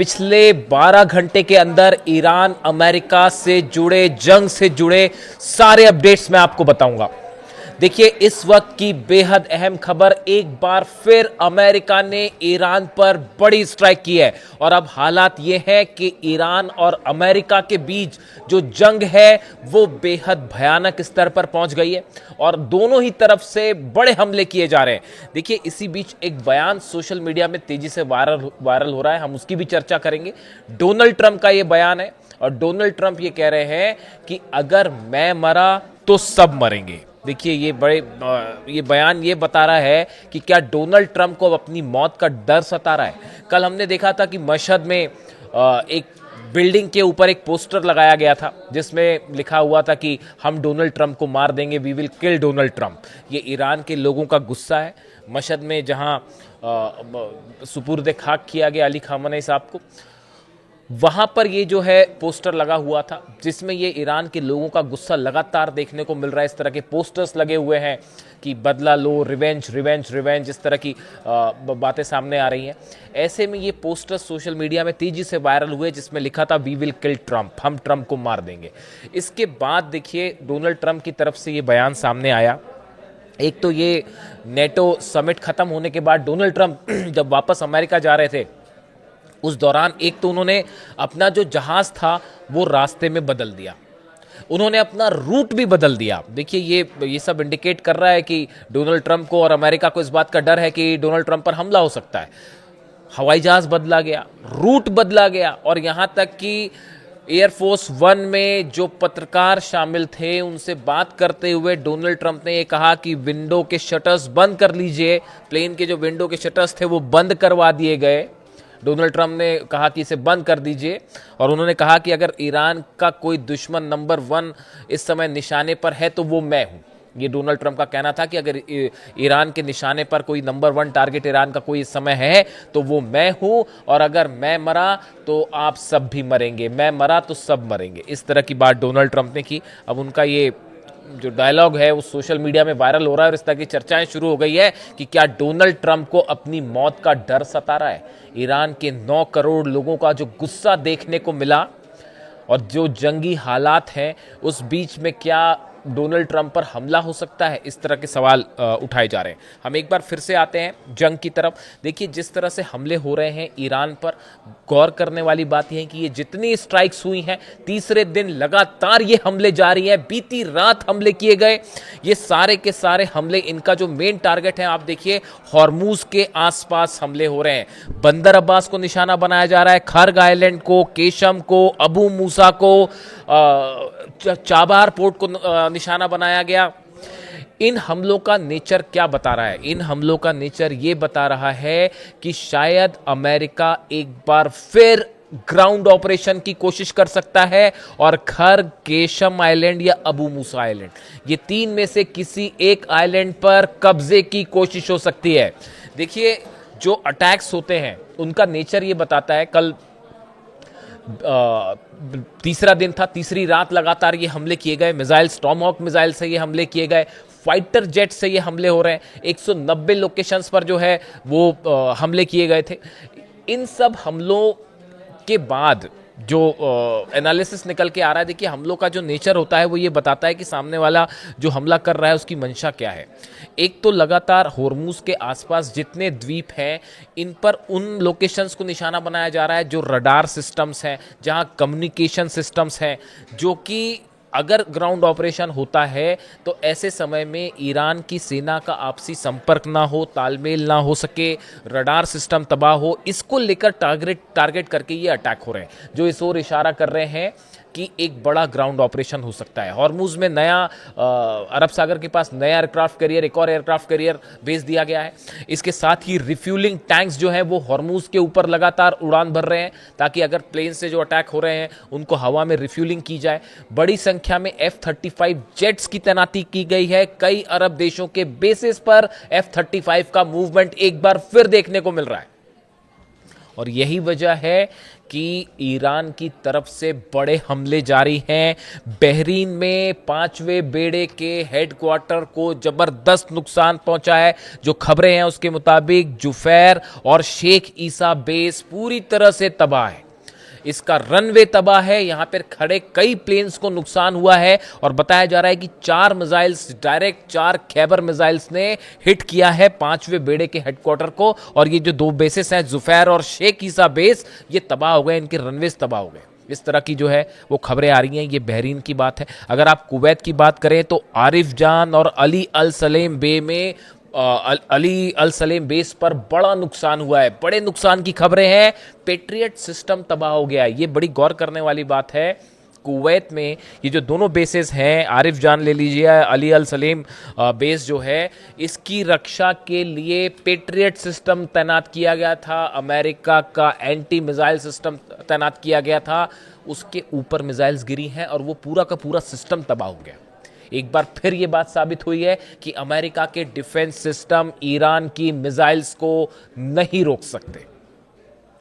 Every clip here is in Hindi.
पिछले 12 घंटे के अंदर ईरान अमेरिका से जुड़े, जंग से जुड़े सारे अपडेट्स मैं आपको बताऊंगा। देखिए, इस वक्त की बेहद अहम खबर, एक बार फिर अमेरिका ने ईरान पर बड़ी स्ट्राइक की है और अब हालात ये है कि ईरान और अमेरिका के बीच जो जंग है वो बेहद भयानक स्तर पर पहुंच गई है और दोनों ही तरफ से बड़े हमले किए जा रहे हैं। देखिए, इसी बीच एक बयान सोशल मीडिया में तेजी से वायरल हो रहा है, हम उसकी भी चर्चा करेंगे। डोनाल्ड ट्रंप का ये बयान है और डोनाल्ड ट्रंप ये कह रहे हैं कि अगर मैं मरा तो सब मरेंगे। देखिए, ये बयान ये बता रहा है कि क्या डोनाल्ड ट्रंप को अब अपनी मौत का डर सता रहा है। कल हमने देखा था कि मशहद में एक बिल्डिंग के ऊपर एक पोस्टर लगाया गया था जिसमें लिखा हुआ था कि हम डोनाल्ड ट्रंप को मार देंगे, we will kill Donald Trump. ये ईरान के लोगों का गुस्सा है। मशहद में जहां सुपुर्द खाक किया गया अली खामनेई साहब को, वहां पर ये जो है पोस्टर लगा हुआ था जिसमें ये ईरान के लोगों का गुस्सा लगातार देखने को मिल रहा है। इस तरह के पोस्टर्स लगे हुए हैं कि बदला लो, रिवेंज रिवेंज रिवेंज, इस तरह की बातें सामने आ रही हैं। ऐसे में ये पोस्टर्स सोशल मीडिया में तेजी से वायरल हुए जिसमें लिखा था वी विल किल ट्रंप, हम ट्रंप को मार देंगे। इसके बाद देखिए, डोनाल्ड ट्रंप की तरफ से ये बयान सामने आया। एक तो ये नेटो समिट खत्म होने के बाद डोनाल्ड ट्रंप जब वापस अमेरिका जा रहे थे उस दौरान एक तो उन्होंने अपना जो जहाज था वो रास्ते में बदल दिया, उन्होंने अपना रूट भी बदल दिया। देखिए, ये सब इंडिकेट कर रहा है कि डोनाल्ड ट्रंप को और अमेरिका को इस बात का डर है कि डोनाल्ड ट्रंप पर हमला हो सकता है। हवाई जहाज बदला गया, रूट बदला गया और यहां तक कि एयरफोर्स वन में जो पत्रकार शामिल थे उनसे बात करते हुए डोनाल्ड ट्रंप ने ये कहा कि विंडो के शटर्स बंद कर लीजिए। प्लेन के जो विंडो के शटर्स थे वो बंद करवा दिए गए। डोनाल्ड ट्रंप ने कहा कि इसे बंद कर दीजिए और उन्होंने कहा कि अगर ईरान का कोई दुश्मन नंबर 1 इस समय निशाने पर है तो वो मैं हूं। ये डोनाल्ड ट्रंप का कहना था कि अगर ईरान के निशाने पर कोई नंबर 1 टारगेट ईरान का कोई इस समय है तो वो मैं हूं और अगर मैं मरा तो आप सब भी मरेंगे, मैं मरा तो सब मरेंगे। इस तरह की बात डोनाल्ड ट्रंप ने की। अब उनका ये जो डायलॉग है वो सोशल मीडिया में वायरल हो रहा है और इस तरह की चर्चाएं शुरू हो गई है कि क्या डोनाल्ड ट्रंप को अपनी मौत का डर सता रहा है। ईरान के 9 करोड़ लोगों का जो गुस्सा देखने को मिला और जो जंगी हालात हैं उस बीच में क्या डोनाल्ड ट्रंप पर हमला हो सकता है, इस तरह के सवाल उठाए जा रहे हैं। हम एक बार फिर से आते हैं जंग की तरफ। देखिए, जिस तरह से हमले हो रहे हैं ईरान पर, गौर करने वाली बात यह है कि ये जितनी स्ट्राइक्स हुई हैं, तीसरे दिन लगातार ये हमले जारी हैं। बीती रात हमले किए गए, ये सारे के सारे हमले, इनका जो मेन टारगेट है आप देखिए, हॉर्मूज के आसपास हमले हो रहे हैं। बंदर अब्बास को निशाना बनाया जा रहा है, खर्ग आइलैंड को, केशम को, अबू मूसा को, चाबार पोर्ट को निशाना बनाया गया। इन हमलों का नेचर क्या बता रहा है? इन हमलों का नेचर ये बता रहा है कि शायद अमेरिका एक बार फिर ग्राउंड ऑपरेशन की कोशिश कर सकता है और खर्ग, केशम आइलैंड या अबू मूसा आइलैंड, ये 3 में से किसी एक आइलैंड पर कब्जे की कोशिश हो सकती है। देखिए, जो अटैक्स होते हैं उनका नेचर ये बताता है। कल तीसरा दिन था, तीसरी रात लगातार ये हमले किए गए। मिसाइल, स्टॉर्महॉक मिसाइल से ये हमले किए गए, फाइटर जेट से ये हमले हो रहे हैं। 190 लोकेशंस पर जो है वो हमले किए गए थे। इन सब हमलों के बाद जो एनालिसिस निकल के आ रहा है, देखिए, हमलों का जो नेचर होता है वो ये बताता है कि सामने वाला जो हमला कर रहा है उसकी मंशा क्या है। एक तो लगातार होर्मुज के आसपास जितने द्वीप हैं इन पर उन लोकेशंस को निशाना बनाया जा रहा है जो रडार सिस्टम्स हैं, जहां कम्युनिकेशन सिस्टम्स हैं, जो कि अगर ग्राउंड ऑपरेशन होता है तो ऐसे समय में ईरान की सेना का आपसी संपर्क ना हो, तालमेल ना हो सके, रडार सिस्टम तबाह हो, इसको लेकर टारगेट करके ये अटैक हो रहे हैं, जो इस ओर इशारा कर रहे हैं कि एक बड़ा ग्राउंड ऑपरेशन हो सकता है। हॉर्मुज में नया अरब सागर के पास नया एयरक्राफ्ट कैरियर, एक और एयरक्राफ्ट कैरियर भेज दिया गया है। इसके साथ ही रिफ्यूलिंग टैंक्स जो है वो हॉर्मुज के ऊपर लगातार उड़ान भर रहे हैं ताकि अगर प्लेन से जो अटैक हो रहे हैं उनको हवा में रिफ्यूलिंग की जाए। बड़ी संख्या में F-35 जेट्स की तैनाती की गई है। कई अरब देशों के बेसिस पर F-35 का मूवमेंट एक बार फिर देखने को मिल रहा है। और यही वजह है कि ईरान की तरफ से बड़े हमले जारी हैं। बहरीन में 5वें बेड़े के हेडक्वार्टर को जबरदस्त नुकसान पहुंचा है। जो खबरें हैं उसके मुताबिक जुफैर और शेख ईसा बेस पूरी तरह से तबाह है। इसका रनवे तबाह है, यहां पर खड़े कई प्लेन्स को नुकसान हुआ है और बताया जा रहा है कि 4 मिसाइल्स, डायरेक्ट 4 खैबर मिसाइल्स ने हिट किया है 5वें बेड़े के हेडक्वार्टर को। और ये जो 2 बेसेस हैं, जुफैर और शेख ईसा बेस, ये तबाह हो गए, इनके रनवेज तबाह हो गए। इस तरह की जो है वो खबरें आ रही हैं। ये बहरीन की बात है। अगर आप कुवैत की बात करें तो आरिफ जान और अली अल सलेम बे में अली अल सलेम बेस पर बड़ा नुकसान हुआ है। बड़े नुकसान की खबरें हैं। पेट्रियट सिस्टम तबाह हो गया है। ये बड़ी गौर करने वाली बात है। कुवैत में ये जो दोनों बेसेस हैं, आरिफ जान ले लीजिए, अली अल सलेम बेस जो है, इसकी रक्षा के लिए पेट्रियट सिस्टम तैनात किया गया था। अमेरिका का एंटी मिसाइल सिस्टम तैनात किया गया था। उसके ऊपर मिसाइल्स गिरी हैं और वो पूरा का पूरा सिस्टम तबाह हो गया। एक बार फिर ये बात साबित हुई है कि अमेरिका के डिफेंस सिस्टम ईरान की मिसाइल्स को नहीं रोक सकते।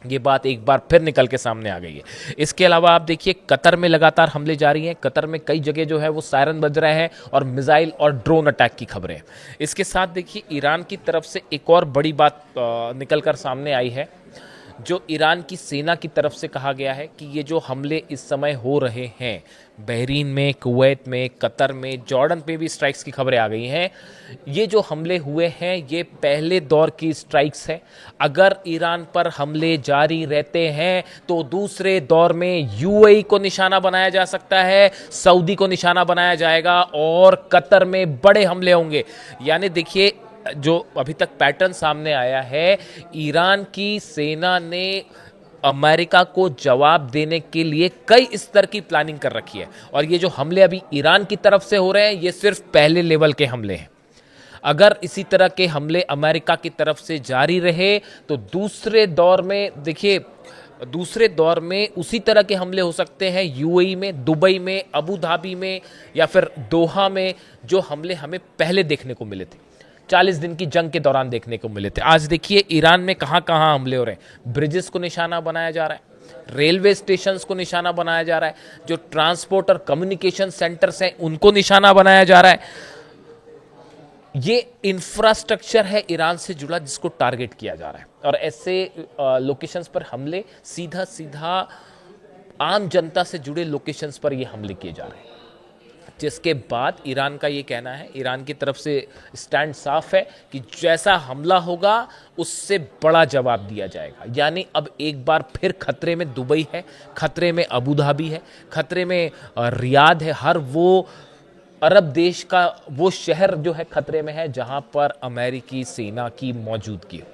ये बात एक बार फिर निकल के सामने आ गई है। इसके अलावा आप देखिए, कतर में लगातार हमले जारी हैं। कतर में कई जगह जो है वो सायरन बज रहे हैं और मिसाइल और ड्रोन अटैक की खबरें हैं। इसके साथ देखिए, ईरान की तरफ से एक और बड़ी बात निकल कर सामने आई है। जो ईरान की सेना की तरफ से कहा गया है कि ये जो हमले इस समय हो रहे हैं, बहरीन में, कुवैत में, कतर में, जॉर्डन पे भी स्ट्राइक्स की खबरें आ गई हैं। ये जो हमले हुए हैं ये पहले दौर की स्ट्राइक्स है। अगर ईरान पर हमले जारी रहते हैं तो दूसरे दौर में यूएई को निशाना बनाया जा सकता है, सऊदी को निशाना बनाया जाएगा और कतर में बड़े हमले होंगे। यानी देखिए, जो अभी तक पैटर्न सामने आया है, ईरान की सेना ने अमेरिका को जवाब देने के लिए कई स्तर की प्लानिंग कर रखी है। और ये जो हमले अभी ईरान की तरफ से हो रहे हैं, ये सिर्फ पहले लेवल के हमले हैं। अगर इसी तरह के हमले अमेरिका की तरफ से जारी रहे तो दूसरे दौर में देखिए, दूसरे दौर में उसी तरह के हमले हो सकते हैं यूएई में, दुबई में, अबू धाबी में या फिर दोहा में, जो हमले हमें पहले देखने को मिले थे, 40 दिन की जंग के दौरान देखने को मिले थे। आज देखिए ईरान में कहां कहां हमले हो रहे हैं। ब्रिजेस को निशाना बनाया जा रहा है, रेलवे स्टेशंस को निशाना बनाया जा रहा है, जो ट्रांसपोर्ट और कम्युनिकेशन सेंटर्स हैं उनको निशाना बनाया जा रहा है। ये इंफ्रास्ट्रक्चर है ईरान से जुड़ा जिसको टारगेट किया जा रहा है। और ऐसे लोकेशंस पर हमले सीधा सीधा आम जनता से जुड़े लोकेशंस पर ये हमले किए जा रहे हैं। जिसके बाद ईरान का ये कहना है, ईरान की तरफ से स्टैंड साफ है कि जैसा हमला होगा उससे बड़ा जवाब दिया जाएगा। यानी अब एक बार फिर खतरे में दुबई है, खतरे में अबू धाबी है, खतरे में रियाद है। हर वो अरब देश का वो शहर जो है खतरे में है जहां पर अमेरिकी सेना की मौजूदगी हो,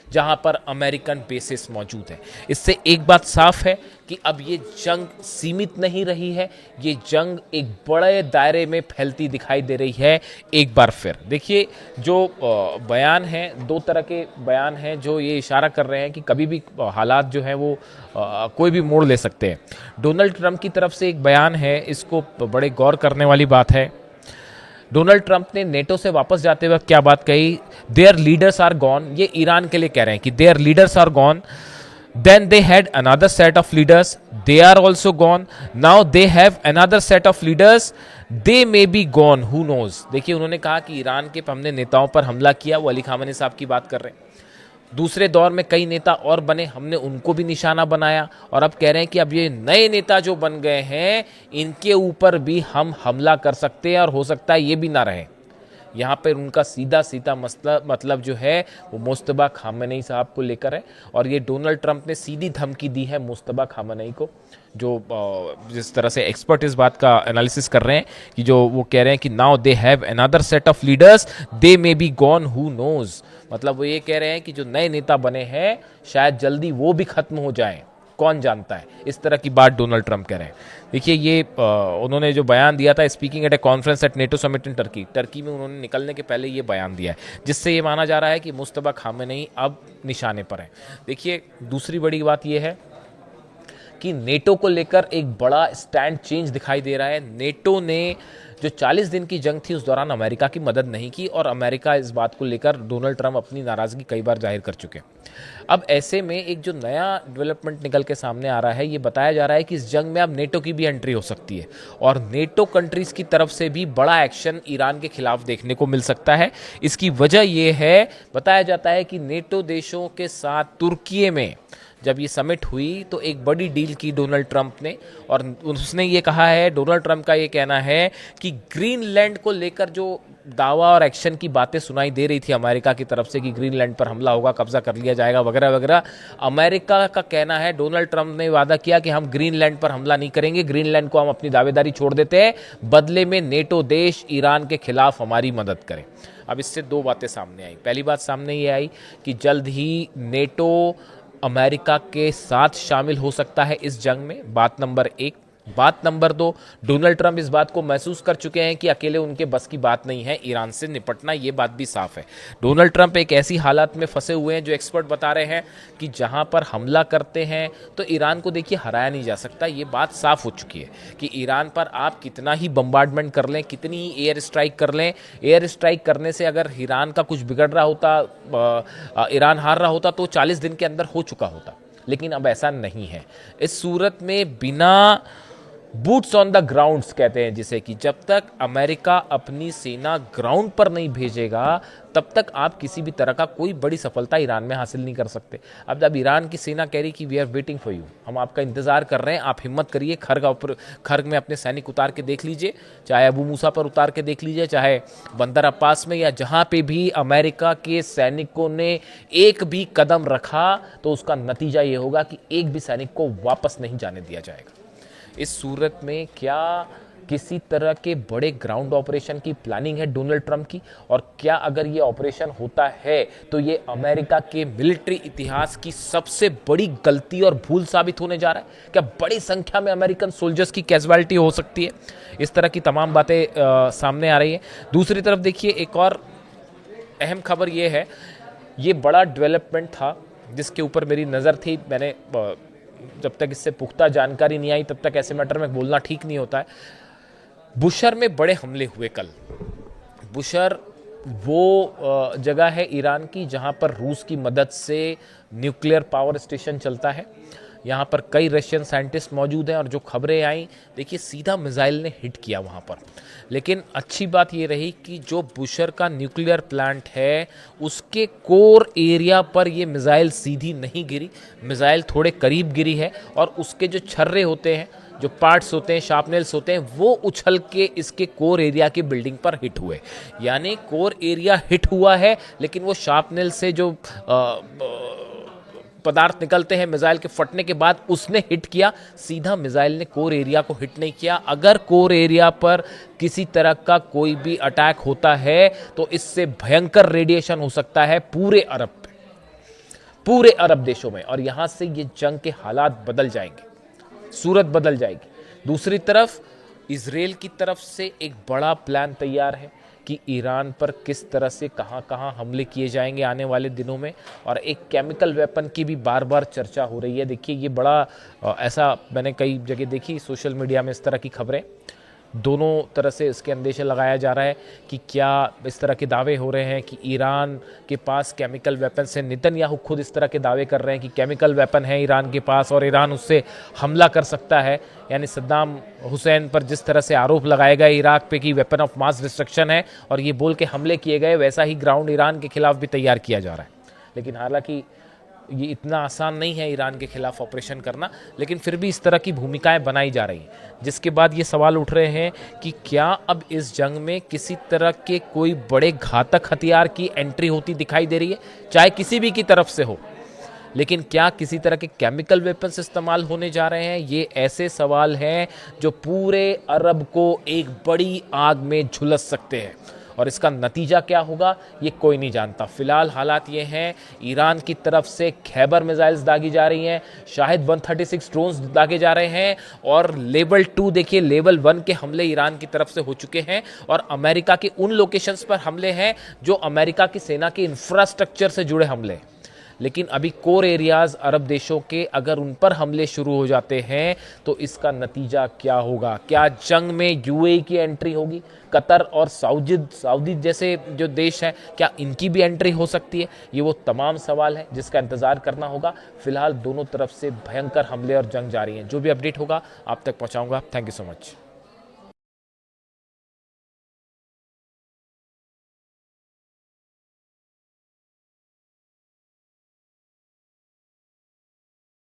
जहां पर अमेरिकन बेसिस मौजूद है। इससे एक बात साफ है कि अब ये जंग सीमित नहीं रही है, ये जंग एक बड़े दायरे में फैलती दिखाई दे रही है। एक बार फिर देखिए, जो बयान हैं, 2 तरह के बयान हैं जो ये इशारा कर रहे हैं कि कभी भी हालात जो हैं वो कोई भी मोड़ ले सकते हैं। डोनाल्ड ट्रंप की तरफ से एक बयान है, इसको बड़े गौर करने वाली बात है। डोनाल्ड ट्रंप ने नेटो से वापस जाते वक्त क्या बात कही? Their leaders are gone. ये ईरान के लिए कह रहे हैं कि their leaders are gone, then they had another set of leaders, they are also gone, now they have another set of leaders, they may be gone, who knows. देखिए, उन्होंने कहा कि ईरान के हमने नेताओं पर हमला किया, वो अली खामेनी साहब की बात कर रहे हैं। दूसरे दौर में कई नेता और बने, हमने उनको भी निशाना बनाया और अब कह रहे हैं कि अब ये नए नेता जो बन गए हैं इनके ऊपर भी हम हमला कर सकते हैं और हो सकता है ये भी ना रहे। यहाँ पर उनका सीधा सीधा मतलब जो है वो मुस्तबा खामेनी साहब को लेकर है। और ये डोनाल्ड ट्रंप ने सीधी धमकी दी है मुस्तबा खामेनी को, जो जिस तरह से एक्सपर्ट इस बात का एनालिसिस कर रहे हैं कि जो वो कह रहे हैं कि now they have another set of leaders, they may be gone, who knows. मतलब वो ये कह रहे हैं कि जो नए नेता बने हैं शायद जल्दी वो भी खत्म हो जाएं, कौन जानता है। इस तरह की बात डोनाल्ड ट्रंप कह रहे हैं। देखिए, ये उन्होंने जो बयान दिया था speaking at a conference at NATO summit in Turkey में उन्होंने निकलने के पहले ये बयान दिया है, जिससे ये माना जा रहा है कि मुस्तबा खामेनी अब निशाने पर है। देखिए, दूसरी बड़ी बात ये है कि नेटो को लेकर एक बड़ा स्टैंड चेंज दिखाई दे रहा है। नेटो ने जो 40 दिन की जंग थी उस दौरान अमेरिका की मदद नहीं की और अमेरिका इस बात को लेकर डोनाल्ड ट्रंप अपनी नाराज़गी कई बार जाहिर कर चुके हैं। अब ऐसे में एक जो नया डेवलपमेंट निकल के सामने आ रहा है, ये बताया जा रहा है कि इस जंग में अब नेटो की भी एंट्री हो सकती है और नेटो कंट्रीज की तरफ से भी बड़ा एक्शन ईरान के खिलाफ देखने को मिल सकता है। इसकी वजह यह है, बताया जाता है कि नेटो देशों के साथ तुर्की में जब ये समिट हुई तो एक बड़ी डील की डोनाल्ड ट्रंप ने और उसने ये कहा है, डोनाल्ड ट्रंप का ये कहना है कि ग्रीनलैंड को लेकर जो दावा और एक्शन की बातें सुनाई दे रही थी अमेरिका की तरफ से कि ग्रीनलैंड पर हमला होगा, कब्जा कर लिया जाएगा वगैरह वगैरह, अमेरिका का कहना है, डोनाल्ड ट्रंप ने वादा किया कि हम ग्रीनलैंड पर हमला नहीं करेंगे, ग्रीनलैंड को हम अपनी दावेदारी छोड़ देते हैं, बदले में नेटो देश ईरान के खिलाफ हमारी मदद करें। अब इससे दो बातें सामने आई। पहली बात सामने ये आई कि जल्द ही नेटो अमेरिका के साथ शामिल हो सकता है इस जंग में, बात नंबर एक। बात नंबर दो, डोनाल्ड ट्रंप इस बात को महसूस कर चुके हैं कि अकेले उनके बस की बात नहीं है ईरान से निपटना, ये बात भी साफ है। डोनाल्ड ट्रंप एक ऐसी हालात में फंसे हुए हैं जो एक्सपर्ट बता रहे हैं कि जहां पर हमला करते हैं तो ईरान को देखिए हराया नहीं जा सकता, ये बात साफ हो चुकी है कि ईरान पर आप कितना ही बम्बार्डमेंट कर लें, कितनी ही एयर स्ट्राइक कर लें, एयर स्ट्राइक करने से अगर ईरान का कुछ बिगड़ रहा होता, ईरान हार रहा होता तो 40 दिन के अंदर हो चुका होता। लेकिन अब ऐसा नहीं है। इस सूरत में बिना बूट्स ऑन द ग्राउंड्स कहते हैं जिसे, कि जब तक अमेरिका अपनी सेना ग्राउंड पर नहीं भेजेगा तब तक आप किसी भी तरह का कोई बड़ी सफलता ईरान में हासिल नहीं कर सकते। अब जब ईरान की सेना कह रही कि we are waiting for you, हम आपका इंतजार कर रहे हैं, आप हिम्मत करिए, खर्ग में अपने सैनिक उतार के देख लीजिए, चाहे अबू मूसा पर उतार के देख लीजिए, चाहे बंदर अब्बास में, या जहां पे भी अमेरिका के सैनिकों ने एक भी कदम रखा तो उसका नतीजा ये होगा कि एक भी सैनिक को वापस नहीं जाने दिया जाएगा। इस सूरत में क्या किसी तरह के बड़े ग्राउंड ऑपरेशन की प्लानिंग है डोनाल्ड ट्रंप की? और क्या अगर ये ऑपरेशन होता है तो ये अमेरिका के मिलिट्री इतिहास की सबसे बड़ी गलती और भूल साबित होने जा रहा है? क्या बड़ी संख्या में अमेरिकन सोल्जर्स की कैजुअलिटी हो सकती है? इस तरह की तमाम बातें सामने आ रही हैं। दूसरी तरफ देखिए, एक और अहम खबर ये है, ये बड़ा डेवलपमेंट था जिसके ऊपर मेरी नज़र थी, मैंने जब तक इससे पुख्ता जानकारी नहीं आई तब तक ऐसे मैटर में बोलना ठीक नहीं होता है। बुशर में बड़े हमले हुए कल। बुशर वो जगह है ईरान की जहां पर रूस की मदद से न्यूक्लियर पावर स्टेशन चलता है। यहाँ पर कई रशियन साइंटिस्ट मौजूद हैं और जो खबरें आई, देखिए सीधा मिसाइल ने हिट किया वहाँ पर। लेकिन अच्छी बात ये रही कि जो बुशर का न्यूक्लियर प्लांट है उसके कोर एरिया पर ये मिसाइल सीधी नहीं गिरी, मिसाइल थोड़े करीब गिरी है और उसके जो छर्रे होते हैं, जो पार्ट्स होते हैं, शार्पनेल्स होते हैं, वो उछल के इसके कोर एरिया की बिल्डिंग पर हिट हुए। यानी कोर एरिया हिट हुआ है लेकिन वो शार्पनेल से जो पदार्थ निकलते हैं मिसाइल के फटने के बाद उसने हिट किया, सीधा मिसाइल ने कोर एरिया को हिट नहीं किया। अगर कोर एरिया पर किसी तरह का कोई भी अटैक होता है तो इससे भयंकर रेडिएशन हो सकता है पूरे अरब पे, पूरे अरब देशों में, और यहां से ये जंग के हालात बदल जाएंगे, सूरत बदल जाएगी। दूसरी तरफ इजराइल की तरफ से एक बड़ा प्लान तैयार है कि ईरान पर किस तरह से कहां हमले किए जाएंगे आने वाले दिनों में, और एक केमिकल वेपन की भी बार बार चर्चा हो रही है। देखिए ये बड़ा ऐसा मैंने कई जगह देखी सोशल मीडिया में इस तरह की खबरें, दोनों तरह से इसके अंदेशा लगाया जा रहा है कि क्या इस तरह के दावे हो रहे हैं कि ईरान के पास केमिकल वेपन से, नेतन्याहू खुद इस तरह के दावे कर रहे हैं कि केमिकल वेपन है ईरान के पास और ईरान उससे हमला कर सकता है। यानी सद्दाम हुसैन पर जिस तरह से आरोप लगाए गए इराक पे कि वेपन ऑफ मास डिस्ट्रक्शन है और ये बोल के हमले किए गए, वैसा ही ग्राउंड ईरान के खिलाफ भी तैयार किया जा रहा है। लेकिन हालांकि ये इतना आसान नहीं है ईरान के खिलाफ ऑपरेशन करना, लेकिन फिर भी इस तरह की भूमिकाएं बनाई जा रही हैं, जिसके बाद ये सवाल उठ रहे हैं कि क्या अब इस जंग में किसी तरह के कोई बड़े घातक हथियार की एंट्री होती दिखाई दे रही है, चाहे किसी भी की तरफ से हो, लेकिन क्या किसी तरह के केमिकल वेपन्स इस्तेमाल होने जा रहे हैं? ये ऐसे सवाल हैं जो पूरे अरब को एक बड़ी आग में झुलस सकते हैं, और इसका नतीजा क्या होगा ये कोई नहीं जानता। फिलहाल हालात ये हैं, ईरान की तरफ से खैबर मिसाइल्स दागी जा रही हैं, शाहिद 136 ड्रोन्स दागे जा रहे हैं, और लेवल 2 देखिए, लेवल 1 के हमले ईरान की तरफ से हो चुके हैं, और अमेरिका के उन लोकेशंस पर हमले हैं जो अमेरिका की सेना के इंफ्रास्ट्रक्चर से जुड़े हमले। लेकिन अभी कोर एरियाज अरब देशों के अगर उन पर हमले शुरू हो जाते हैं तो इसका नतीजा क्या होगा? क्या जंग में यूएई की एंट्री होगी? कतर और सऊदी जैसे जो देश हैं, क्या इनकी भी एंट्री हो सकती है? ये वो तमाम सवाल है जिसका इंतजार करना होगा। फिलहाल दोनों तरफ से भयंकर हमले और जंग जारी हैं। जो भी अपडेट होगा आप तक पहुंचाऊंगा। Thank you so much.